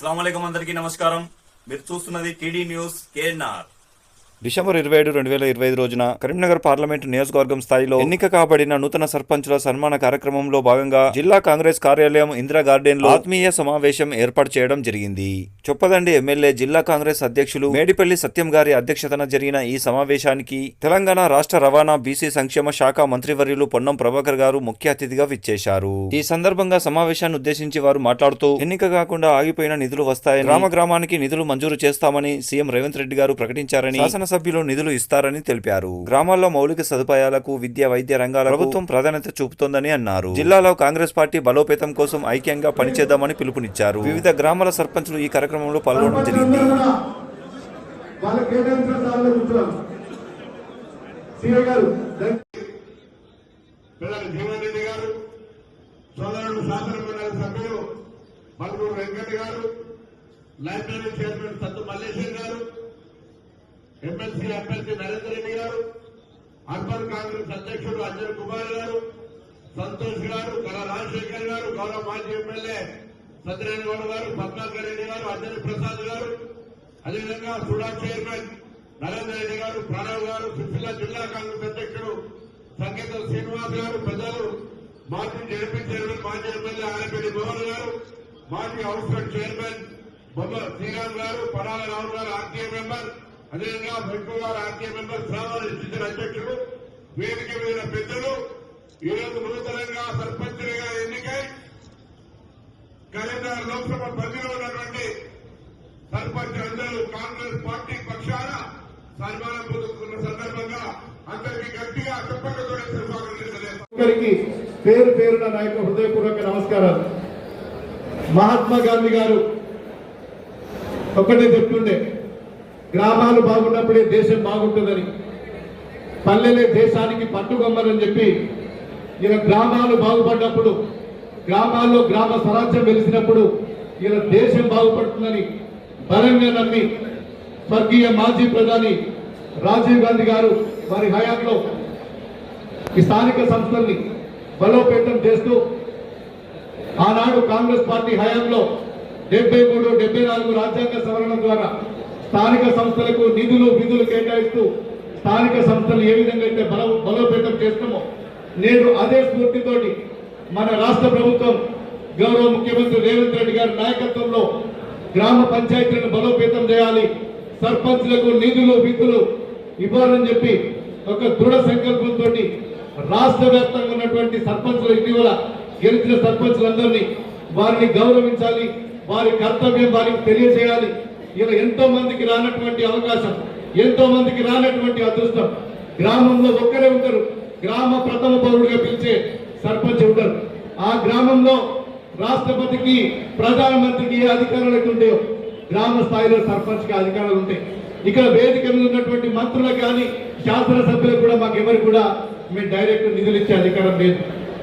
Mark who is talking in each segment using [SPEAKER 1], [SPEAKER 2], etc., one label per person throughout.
[SPEAKER 1] అస్సలాము అలైకుం అందరికీ నమస్కారం. మీరు చూస్తున్నది టీడీ న్యూస్ కేఎన్ఆర్.
[SPEAKER 2] డిసెంబర్ 27, 2025 రోజున కరీంనగర్ పార్లమెంటు నియోజకవర్గం స్థాయిలో ఎన్నిక కాబడిన నూతన సర్పంచుల సన్మాన కార్యక్రమంలో భాగంగా జిల్లా కాంగ్రెస్ కార్యాలయం ఇందిరా గార్డెన్ లో ఆత్మీయ సమావేశం ఏర్పాటు చేయడం జరిగింది. చొప్పదండి ఎమ్మెల్యే జిల్లా కాంగ్రెస్ అధ్యక్షులు మేడిపల్లి సత్యం గారి అధ్యక్షతన జరిగిన ఈ సమావేశానికి తెలంగాణ రాష్ట్ర రవాణా బీసీ సంక్షేమ శాఖ మంత్రివర్యులు పొన్నం ప్రభాకర్ గారు ముఖ్య అతిథిగా విచ్చేశారు. ఈ సందర్భంగా సమావేశాన్ని ఉద్దేశించి వారు మాట్లాడుతూ ఎన్నిక కాకుండా ఆగిపోయిన నిధులు వస్తాయని, గ్రామ గ్రామానికి నిధులు మంజూరు చేస్తామని సీఎం రేవంత్ రెడ్డి గారు ప్రకటించారని, సభ్యులు నిధులు ఇస్తారని తెలిపారు. గ్రామాల్లో మౌలిక సదుపాయాలకు, విద్య, వైద్య రంగాలకు ప్రభుత్వం ప్రాధాన్యత చూపుతోందని అన్నారు. జిల్లాలో కాంగ్రెస్ పార్టీ బలోపేతం కోసం ఐక్యంగా పనిచేద్దామని పిలుపునిచ్చారు. వివిధ గ్రామాల సర్పంచులు ఈ కార్యక్రమంలో పాల్గొనడం జరిగింది.
[SPEAKER 3] ఎమ్మెల్సీ అభ్యర్థి నరేంద్ర రెడ్డి గారు, అర్బన్ కాంగ్రెస్ అధ్యక్షుడు అంజన్ కుమార్ గారు, సంతోష్ గారు, కళ రాజశేఖర్ గారు, గౌరవ మాజీ ఎమ్మెల్యే సత్యనారాయణ గౌడ్ గారు, పద్మాకర్ రెడ్డి గారు, అంజన్ ప్రసాద్ గారు, అదేవిధంగా సుడా చైర్మన్ నరేంద్ర రెడ్డి గారు, ప్రణవ్ గారు, సిరిసిల్ల జిల్లా కాంగ్రెస్ అధ్యక్షుడు సంకేతం శ్రీనివాస్ గారు, పెద్దలు మాజీ జడ్పీ చైర్మన్ మాజీ ఎమ్మెల్యే ఆలపల్లి మోహన్ గారు, మాజీ హౌస్ చైర్మన్ బొమ్మ శ్రీరామ్ గారు, పడాల రావు గారు ఆర్టీఏ మెంబర్, అదేవిధంగా వెంకయ్య గారు ఆర్టీఏ మెంబర్, శ్రావణ అధ్యక్షుడు, వేదిక మీద పెద్దలు, ఈరోజు నూతనంగా సర్పంచులుగా ఎన్నికై కరీంనగర్ లోక్సభ పరిధిలో ఉన్నటువంటి సర్పంచ్ అందరూ కాంగ్రెస్ పార్టీ పక్షాన సన్మానం పొందుతున్న సందర్భంగా అందరికీ గట్టిగా చెప్పకతో స్వాగతించలేదు. పేరు పేరున నా యొక్క హృదయపూర్వక నమస్కారాలు. మహాత్మా గాంధీ గారు ఒకటే చెప్తుండే, గ్రామాలు బాగున్నప్పుడే దేశం బాగుంటుందని, పల్లెలే దేశానికి పట్టుకొమ్మని చెప్పి, ఇలా గ్రామాలు బాగుపడ్డప్పుడు, గ్రామాల్లో గ్రామ స్వరాజ్యం వెలిసినప్పుడు ఇలా దేశం బాగుపడుతుందని బలంగా నమ్మి స్వర్గీయ మాజీ ప్రధాని రాజీవ్ గాంధీ గారు వారి హయాంలో ఈ స్థానిక సంస్థల్ని బలోపేతం చేస్తూ, ఆనాడు కాంగ్రెస్ పార్టీ హయాంలో 73, 74 రాజ్యాంగ సవరణ ద్వారా స్థానిక సంస్థలకు నిధులు విధులు కేటాయిస్తూ స్థానిక సంస్థలు ఏ విధంగా అయితే బలోపేతం చేస్తామో, నేడు అదే స్ఫూర్తితోటి మన రాష్ట్ర ప్రభుత్వం గౌరవ ముఖ్యమంత్రి రేవంత్ రెడ్డి గారి నాయకత్వంలో గ్రామ పంచాయతీలను బలోపేతం చేయాలి, సర్పంచ్లకు నిధులు విధులు ఇవ్వాలని చెప్పి ఒక దృఢ సంకల్పంతో రాష్ట్ర వ్యాప్తంగా ఉన్నటువంటి సర్పంచులు, ఇటీవల గెలిచిన సర్పంచులందరినీ వారిని గౌరవించాలి, వారి కర్తవ్యం వారికి తెలియజేయాలి. ఇలా ఎంతో మందికి రానటువంటి అవకాశం, ఎంతో మందికి రానటువంటి అదృష్టం. గ్రామంలో ఒక్కరే ఉంటారు, గ్రామ ప్రథమ పౌరుడిగా పిలిచే సర్పంచ్ ఉంటారు. ఆ గ్రామంలో రాష్ట్రపతికి, ప్రధానమంత్రికి ఏ అధికారాలు ఉంటాయో గ్రామ స్థాయిలో సర్పంచ్కి అధికారాలు ఉంటాయి. ఇక్కడ వేదిక మీద ఉన్నటువంటి మంత్రులకు కానీ శాసనసభ్యులకు కూడా మాకెవరికి కూడా మేము డైరెక్ట్ నిధులు ఇచ్చే అధికారం లేదు.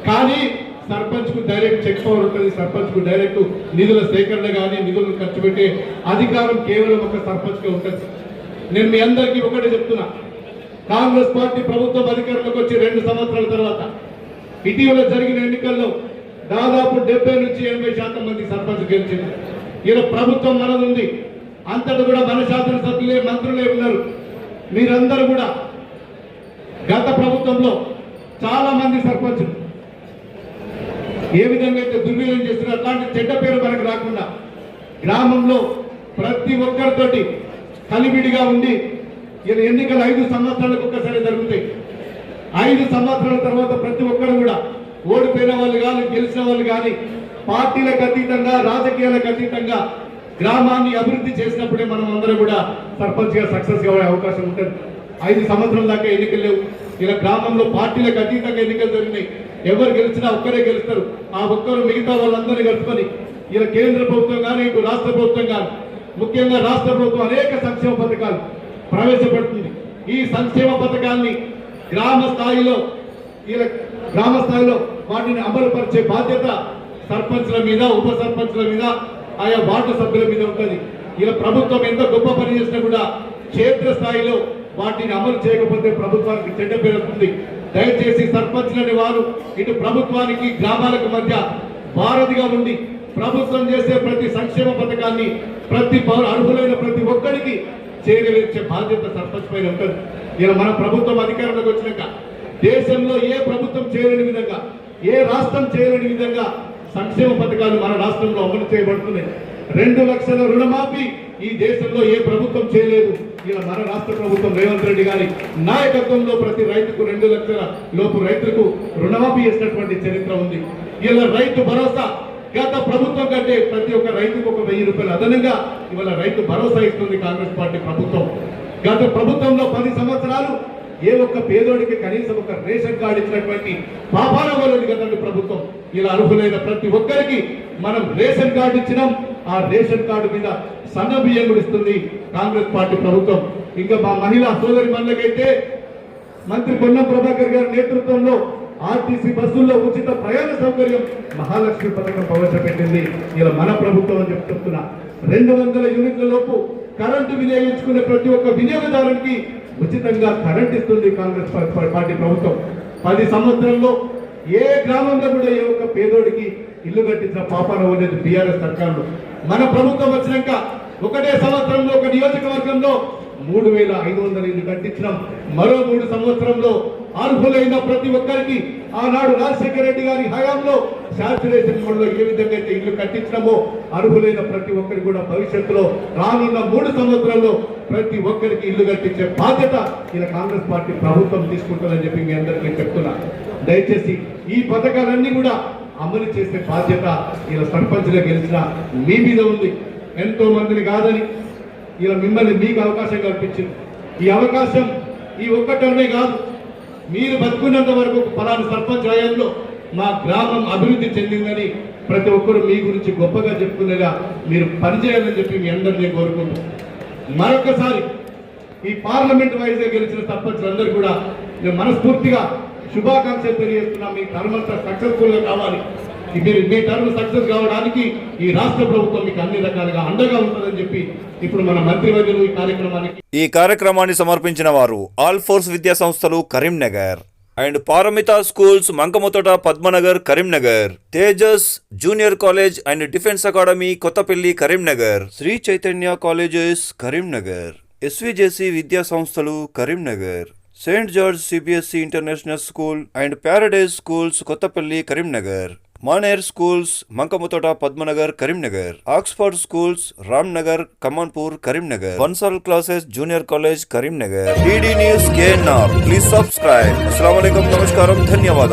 [SPEAKER 3] కానీ సర్పంచ్ కు డైరెక్ట్ చెక్ పవర్ ఉంటుంది, సర్పంచ్ కు డైరెక్ట్ నిధుల సేకరణ కానీ నిధులను ఖర్చు పెట్టే అధికారం కేవలం ఒక సర్పంచ్ కే ఉంటుంది. నేను మీ అందరికీ ఒకటే చెప్తున్నా, కాంగ్రెస్ పార్టీ ప్రభుత్వం అధికారంలోకి వచ్చి 2 సంవత్సరాల తర్వాత ఇటీవల జరిగిన ఎన్నికల్లో దాదాపు 70 నుంచి 80% మంది సర్పంచ్ గెలిచింది. ఇలా ప్రభుత్వం మనదుంది, అంతటా కూడా మన శాసనసభ్యులే మంత్రులే ఉన్నారు. మీరందరూ కూడా గత ప్రభుత్వంలో చాలా మంది సర్పంచులు ఏ విధంగా అయితే దుర్వినియోగం చేస్తున్నారు, అట్లాంటి చెడ్డ పేరు మనకు రాకుండా గ్రామంలో ప్రతి ఒక్కరితోటి కలివిడిగా ఉండి, ఇలా ఎన్నికలు 5 సంవత్సరాలకు ఒక్కసారి జరుగుతాయి. 5 సంవత్సరాల తర్వాత ప్రతి ఒక్కరు కూడా ఓడిపోయిన వాళ్ళు కానీ గెలిచిన వాళ్ళు కానీ పార్టీలకు అతీతంగా, రాజకీయాలకు అతీతంగా గ్రామాన్ని అభివృద్ధి చేసినప్పుడే మనం అందరూ కూడా సర్పంచ్ గా సక్సెస్ కావే అవకాశం ఉంటుంది. 5 సంవత్సరాల దాకా ఎన్నికలు లేవు. ఇలా గ్రామంలో పార్టీలకు అతీతంగా ఎన్నికలు జరిగినాయి. ఎవరు గెలిచినా ఒక్కరే గెలుస్తారు. ఆ ఒక్కరు మిగతా వాళ్ళందరినీ కలుపుకొని ఇలా కేంద్ర ప్రభుత్వం కానీ ఇటు రాష్ట్ర ప్రభుత్వం కానీ, ముఖ్యంగా రాష్ట్ర ప్రభుత్వం అనేక సంక్షేమ పథకాలు ప్రవేశపెడుతుంది. ఈ సంక్షేమ పథకాల్ని గ్రామ స్థాయిలో వాటిని అమలుపరిచే బాధ్యత సర్పంచ్ల మీద, ఉప సర్పంచ్ల మీద, ఆయా వార్డు సభ్యుల మీద ఉంటుంది. ఇలా ప్రభుత్వం ఎంత గొప్ప పని చేసినా కూడా క్షేత్ర స్థాయిలో వాటిని అమలు చేయకపోతే ప్రభుత్వానికి చెడ్డ పేరు వస్తుంది. దయచేసి సర్పంచ్లని వారు ఇటు ప్రభుత్వానికి గ్రామాలకు మధ్య వారధిగా ఉండి ప్రభుత్వం చేసే ప్రతి సంక్షేమ పథకాన్ని ప్రతి అర్హులైన ప్రతి ఒక్కరికి చేరవేర్చే బాధ్యత సర్పంచ్ పైన ఉంటుంది. ఇలా మన ప్రభుత్వం అధికారంలోకి వచ్చినాక దేశంలో ఏ ప్రభుత్వం చేయలేని విధంగా, ఏ రాష్ట్రం చేయలేని విధంగా సంక్షేమ పథకాలు మన రాష్ట్రంలో అమలు చేయబడుతున్నాయి. 2 లక్షల రుణమాఫీ ఈ దేశంలో ఏ ప్రభుత్వం చేయలేదు. ఇలా మన రాష్ట్ర ప్రభుత్వం రేవంత్ రెడ్డి గారి నాయకత్వంలో ప్రతి రైతుకు 2 లక్షల లోపు రైతులకు రుణమాఫీ చేసినటువంటి చరిత్ర ఉంది. ఇలా రైతు భరోసా గత ప్రభుత్వం కంటే ప్రతి ఒక్క రైతుకు ఒక 1000 రూపాయలు అదనంగా ఇవాళ రైతు భరోసా ఇస్తుంది కాంగ్రెస్ పార్టీ ప్రభుత్వం. గత ప్రభుత్వంలో 10 సంవత్సరాలు ఏ ఒక్క పేదోడికి కనీసం ఒక రేషన్ కార్డు ఇచ్చినటువంటి పాపాన వల్లది కదండి ప్రభుత్వం. ఇలా అర్హులైన ప్రతి ఒక్కరికి మనం రేషన్ కార్డు ఇచ్చినాం. ఆ రేషన్ కార్డు మీద సన్న బియ్యం కూడా ఇస్తుంది కాంగ్రెస్ పార్టీ ప్రభుత్వం. ఇంకా మా మహిళా సోదరి మనులకైతే మంత్రి పొన్నం ప్రభాకర్ గారి నేతృత్వంలో ఆర్టీసీ బస్సుల్లో ఉచిత ప్రయాణ సౌకర్యం మహాలక్ష్మి పథకం ప్రవేశపెట్టింది. ఇలా మన ప్రభుత్వం అని చెప్తున్నా. 200 యూనిట్ల లోపు కరెంటు వినియోగించుకునే ప్రతి ఒక్క వినియోగదారునికి ఉచితంగా కరెంట్ ఇస్తుంది కాంగ్రెస్ పార్టీ ప్రభుత్వం. 10 సంవత్సరంలో ఏ గ్రామంలో కూడా ఏ ఒక్క పేదోడికి ఇల్లు కట్టించిన పాపాన ఉండేది టీఆర్ఎస్ సర్కారులో. మన ప్రభుత్వం వచ్చినాక ఒకటే సంవత్సరంలో ఒక నియోజకవర్గంలో 3500 ఇల్లు కట్టించినాం. మరో 3 సంవత్సరంలో అర్హులైన ప్రతి ఒక్కరికి ఆనాడు రాజశేఖర రెడ్డి గారి హయాంలో శాచురేషన్ మోడ్లో ఏ విధంగా అయితే ఇల్లు కట్టించినామో అర్హులైన ప్రతి ఒక్కరికి కూడా భవిష్యత్తులో రానున్న 3 సంవత్సరాల్లో ప్రతి ఒక్కరికి ఇల్లు కట్టించే బాధ్యత ఇలా కాంగ్రెస్ పార్టీ ప్రభుత్వం తీసుకుంటుందని చెప్పి మీ అందరికీ చెప్తున్నా. దయచేసి ఈ పథకాలన్నీ కూడా అమలు చేసే బాధ్యత ఇలా సర్పంచ్గా గెలిచిన మీ మీద ఉంది. ఎంతో మందిని కాదని ఇలా మిమ్మల్ని మీకు అవకాశం కల్పించింది. ఈ అవకాశం ఈ ఒక్కటనే కాదు, మీరు బతుకున్నంత వరకు ఫలానా సర్పంచ్ హయాంలో మా గ్రామం అభివృద్ధి చెందిందని ప్రతి ఒక్కరు మీ గురించి గొప్పగా చెప్పుకునేలా మీరు పనిచేయాలని చెప్పి మీ అందరినీ కోరుకుంటున్నాం. మరొకసారి ఈ పార్లమెంట్ వైజ్గా గెలిచిన సర్పంచ్లందరూ కూడా నేను మనస్ఫూర్తిగా శుభాకాంక్షలు తెలియజేస్తున్నా. మీ టర్మ్ అంతా సక్సెస్ఫుల్గా కావాలి. మీరు మీ టర్మ్ సక్సెస్ కావడానికి ఈ రాష్ట్ర ప్రభుత్వం మీకు అన్ని రకాలుగా అండగా ఉంటుందని చెప్పి ఇప్పుడు మన మంత్రివర్యులు ఈ
[SPEAKER 2] కార్యక్రమాన్ని సమర్పించిన వారు ఆల్ ఫోర్స్ విద్యా సంస్థలు Karimnagar and Paramita schools Mankammathota Padmanagar Karimnagar, Tejas junior college and defence academy Kothapalli Karimnagar, Shri Chaitanya colleges Karimnagar, SVJC విద్యా సంస్థలు Karimnagar, Saint George CBSE international school and Paradise schools Kothapalli Karimnagar, Maner schools Mankammathota Padmanagar Karimnagar, Oxford schools Ramnagar Kamanpur Karimnagar, Bansal classes junior college Karimnagar. DD news KNR. Please subscribe. అస్సలాము అలైకుం. నమస్కారం. ధన్యవాదాలు.